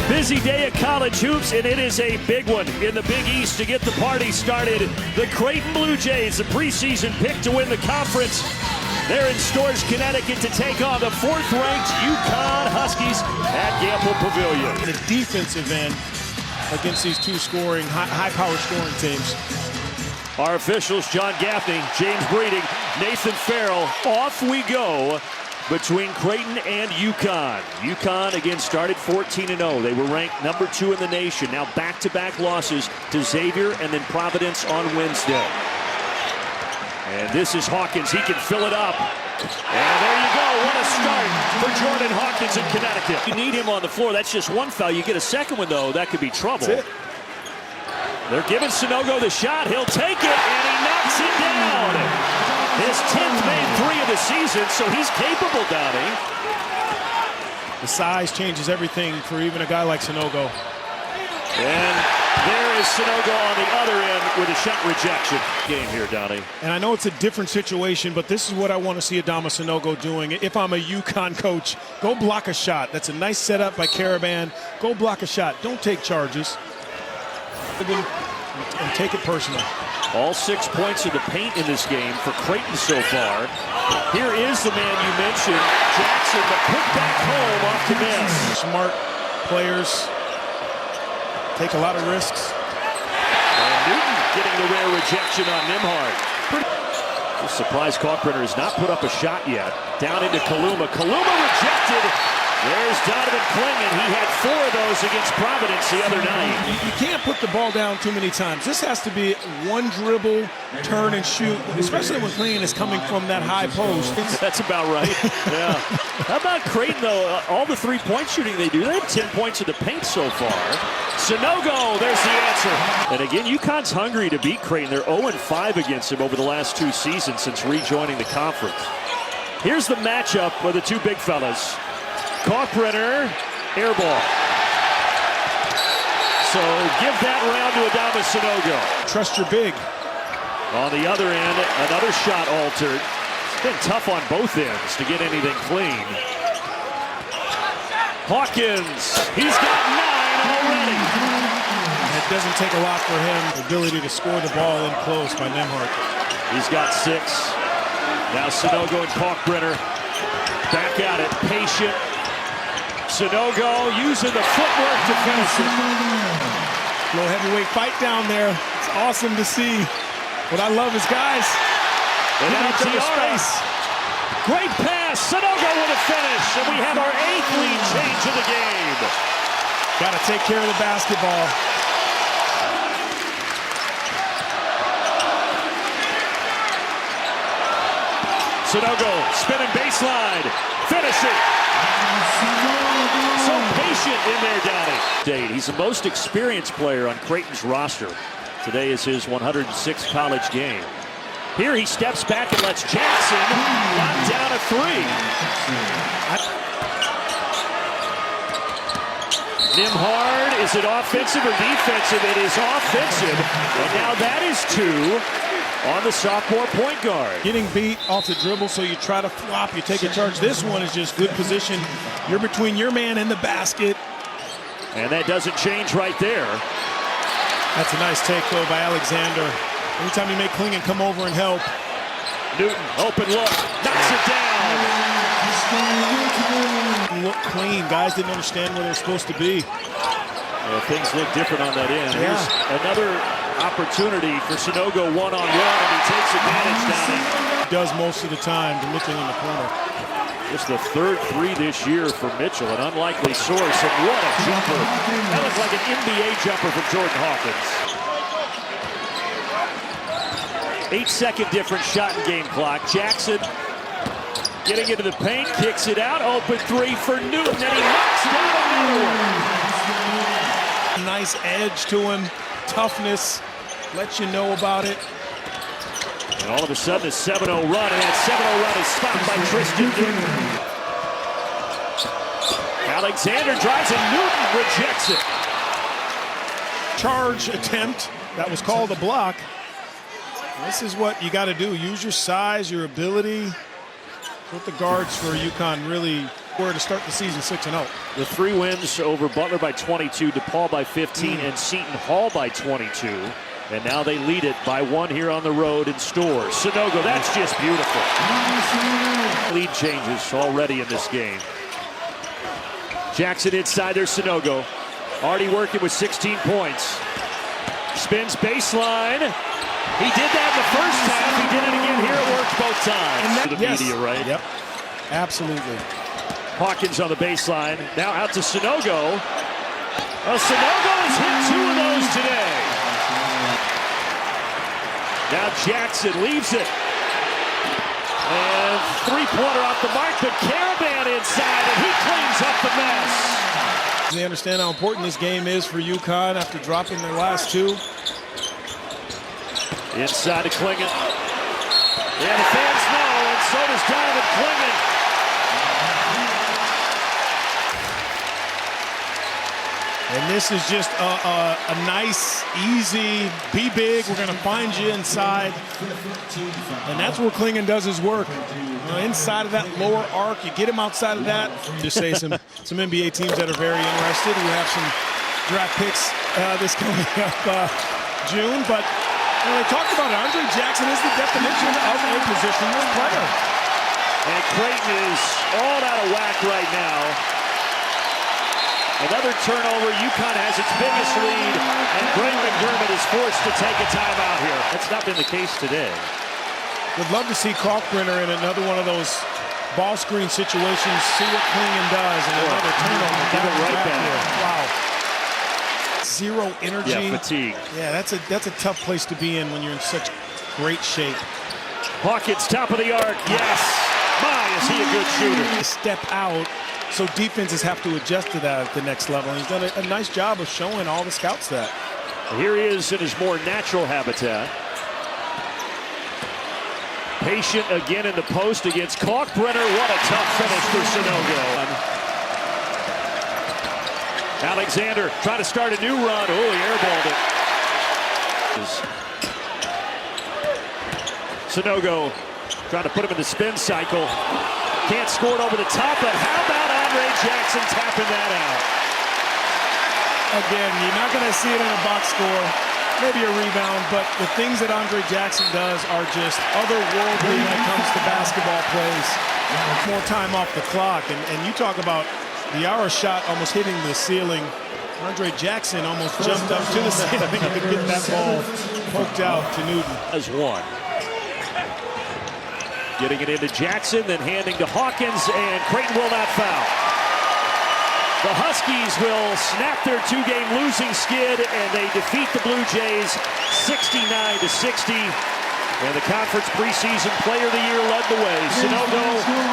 Busy day of college hoops, and it is a big one in the Big East to get the party started. The Creighton Blue Jays, the preseason pick to win the conference. They're in Storrs, Connecticut to take on the 4th-ranked UConn Huskies at Gamble Pavilion. The defensive end against these two high-power scoring teams. Our officials, John Gaffney, James Breeding, Nathan Farrell. Off we go between Creighton and UConn. UConn, again, started 14-0. They were ranked number 2 in the nation. Now back-to-back losses to Xavier and then Providence on Wednesday. And this is Hawkins. He can fill it up. And there you go. What a start for Jordan Hawkins in Connecticut. You need him on the floor. That's just one foul. You get a second one, though. That could be trouble. That's it. They're giving Sanogo the shot. He'll take it, and he knocks it down. His 10th made 3 of the season, so he's capable, Downey. The size changes everything for even a guy like Sanogo. And there is Sanogo on the other end with a shot rejection. Game here, Downey. And I know it's a different situation, but this is what I want to see Adama Sanogo doing. If I'm a UConn coach, go block a shot. That's a nice setup by Caravan. Go block a shot. Don't take charges. And take it personal. All 6 points in the paint in this game for Creighton so far. Here is the man you mentioned, Jackson, but put back home off the miss. Smart players take a lot of risks. And Newton getting the rare rejection on Nimhard. The surprise Kalkbrenner has not put up a shot yet. Down into Kaluma. Kaluma rejected. There's Donovan Clingan. He had 4 of those against Providence the other night. You can't put the ball down too many times. This has to be one dribble, turn and shoot, especially when Clingan is coming from that high post. That's about right. Yeah. How about Creighton, though? All the 3-point shooting they do, they have 10 points in the paint so far. Sanogo, there's the answer. And again, UConn's hungry to beat Creighton. They're 0-5 against him over the last 2 seasons since rejoining the conference. Here's the matchup for the 2 big fellas. Kalkbrenner, air ball. So give that round to Adama Sanogo. Trust your big. On the other end, another shot altered. It's been tough on both ends to get anything clean. Hawkins, he's got 9 already. It doesn't take a lot for him. The ability to score the ball in close by Nimhard. He's got 6. Now Sanogo and Kalkbrenner back at it, patient. Sanogo using the footwork to finish it. Low heavyweight fight down there. It's awesome to see. What I love is guys. And out to space. Great pass. Sanogo with a finish. And we have our 8th lead change of the game. Got to take care of the basketball. Sanogo spinning baseline. Finishing. So patient in there, Downey. He's the most experienced player on Creighton's roster. Today is his 106th college game. Here he steps back and lets Jackson knock down a 3. Nimhard, is it offensive or defensive? It is offensive. And now that is 2 on the sophomore point guard. Getting beat off the dribble, so you try to flop, you take a charge. This one is just good position. You're between your man and the basket. And that doesn't change right there. That's a nice take, though, by Alexander. Anytime you make Clingan come over and help. Newton, open look, knocks it down. Look clean. Guys didn't understand where they're supposed to be. Well, things look different on that end. Here's another opportunity for Sanogo one-on-one, and he takes advantage down it. He does most of the time, looking in the corner. Just the 3rd 3 this year for Mitchell, an unlikely source, and what a jumper. That looks like an NBA jumper from Jordan Hawkins. 8-second difference shot in game clock. Jackson getting into the paint, kicks it out, open 3 for Newton, and he knocks down another one. Nice edge to him, toughness, let you know about it. And all of a sudden a 7-0 run, and that 7-0 run is stopped by Tristan Newton. Alexander drives and Newton rejects it. Charge attempt, that was called a block. This is what you got to do. Use your size, your ability. What the guards for UConn really Where to start the season 6-0. The 3 wins over Butler by 22, DePaul by 15, and Seton Hall by 22. And now they lead it by 1 here on the road in Storrs. Sanogo, that's just beautiful. Lead changes already in this game. Jackson inside there, Sanogo. Already working with 16 points. Spins baseline. He did that in the first half. He did it again here. It worked both times. To the media, right? Yep. Absolutely. Hawkins on the baseline. Now out to Sanogo. Sanogo has hit 2 of those today. Now Jackson leaves it. And 3-pointer off the mark, but Caravan inside, and he cleans up the mess. They understand how important this game is for UConn after dropping their last 2. Inside to Klingon. Yeah, the fans know, and so does Donovan Klingon. And this is just a nice, easy, be big, we're going to find you inside. And that's where Klingon does his work. Inside of that lower arc, you get him outside of that. Just say some NBA teams that are very interested. We have some draft picks this coming up June. But they talked about it. Andre Jackson is the definition of a positionless player. And Creighton is all out of whack right now. Another turnover. UConn has its biggest lead, and Greg McDermott is forced to take a timeout here. That's not been the case today. Would love to see Kalkbrenner in another one of those ball screen situations, see what Klingon does, and another turnover. Give it right back. Wow. Zero energy. Yeah, fatigue. Yeah, that's a tough place to be in when you're in such great shape. Hawkins, top of the arc. Yes. My, is he a good shooter. Step out. So defenses have to adjust to that at the next level. And he's done a nice job of showing all the scouts that. Here he is in his more natural habitat. Patient again in the post against Kalkbrenner. What a tough finish for Sanogo. Alexander trying to start a new run. Oh, he airballed it. Sanogo trying to put him in the spin cycle. Can't score it over the top, but how about Andre Jackson tapping that out? Again, you're not going to see it in a box score, maybe a rebound, but the things that Andre Jackson does are just otherworldly when it comes to basketball plays. More time off the clock, and you talk about the hour shot almost hitting the ceiling. Andre Jackson almost jumped up to the ceiling and could get that ball poked out to Newton. As one. Getting it into Jackson, then handing to Hawkins, and Creighton will not foul. The Huskies will snap their 2-game losing skid, and they defeat the Blue Jays 69-60. And the conference preseason player of the year led the way. Sanogo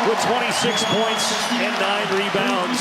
with 26 points and 9 rebounds.